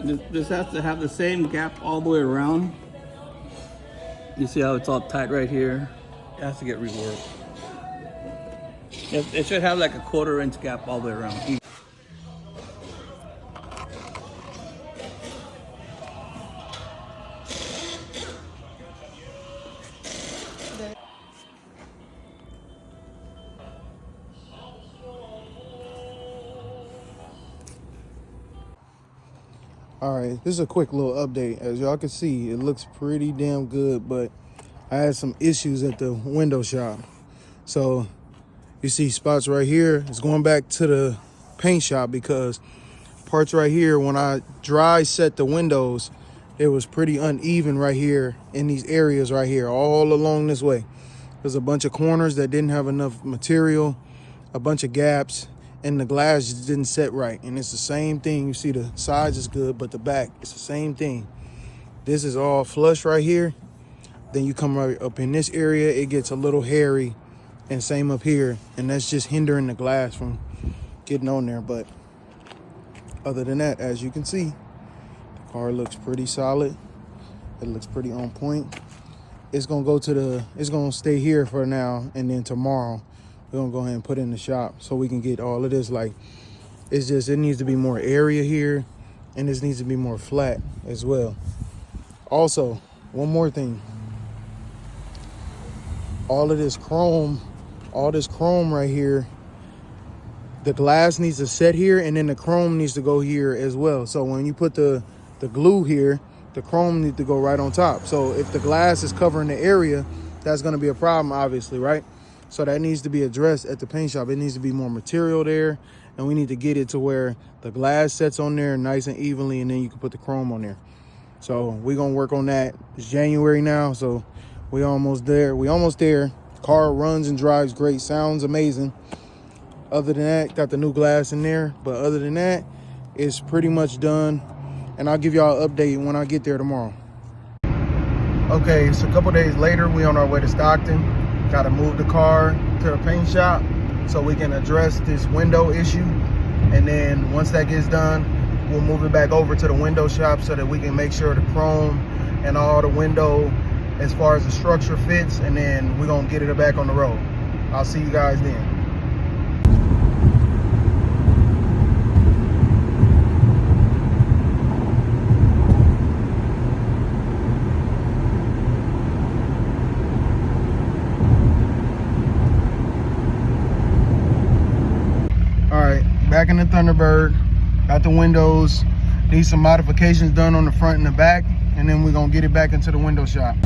This has to have the same gap all the way around. You see how it's all tight right here? It has to get reworked. It should have like a 1/4 inch gap all the way around. All right, this is a quick little update. As y'all can see, it looks pretty damn good, but I had some issues at the window shop. So you see spots right here. It's going back to the paint shop because parts right here, when I dry set the windows, it was pretty uneven right here in these areas right here, all along this way. There's a bunch of corners that didn't have enough material, a bunch of gaps, and the glass just didn't set right. And it's the same thing. You see the sides is good, but the back, it's the same thing. This is all flush right here. Then you come right up in this area, it gets a little hairy, and same up here. And that's just hindering the glass from getting on there. But other than that, as you can see, the car looks pretty solid. It looks pretty on point. It's gonna stay here for now, and then tomorrow we're gonna go ahead and put it in the shop so we can get all of this. Like, it needs to be more area here, and this needs to be more flat as well. Also, one more thing. All this chrome right here, the glass needs to set here, and then the chrome needs to go here as well. So when you put the glue here, the chrome needs to go right on top. So if the glass is covering the area, that's gonna be a problem, obviously, right? So that needs to be addressed at the paint shop. It needs to be more material there, and we need to get it to where the glass sets on there nice and evenly, and then you can put the chrome on there. So we're gonna work on that. It's January now, so we almost there. Car runs and drives great, sounds amazing. Other than that, got the new glass in there, but other than that, it's pretty much done. And I'll give y'all an update when I get there tomorrow. Okay, so a couple days later, we on our way to Stockton. Got to move the car to the paint shop so we can address this window issue. And then once that gets done, we'll move it back over to the window shop so that we can make sure the chrome and all the window, as far as the structure, fits. And then we're gonna get it back on the road. I'll see you guys then. Back in the Thunderbird, got the windows, need some modifications done on the front and the back, and then we're gonna get it back into the window shop.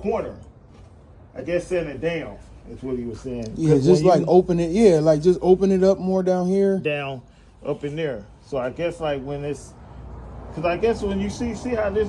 corner. I guess send it down. That's what he was saying. Yeah, 'Cause just when like you- open it. Yeah, like just open it up more down here. down up in there. So I guess like when it's, because I guess when you see how this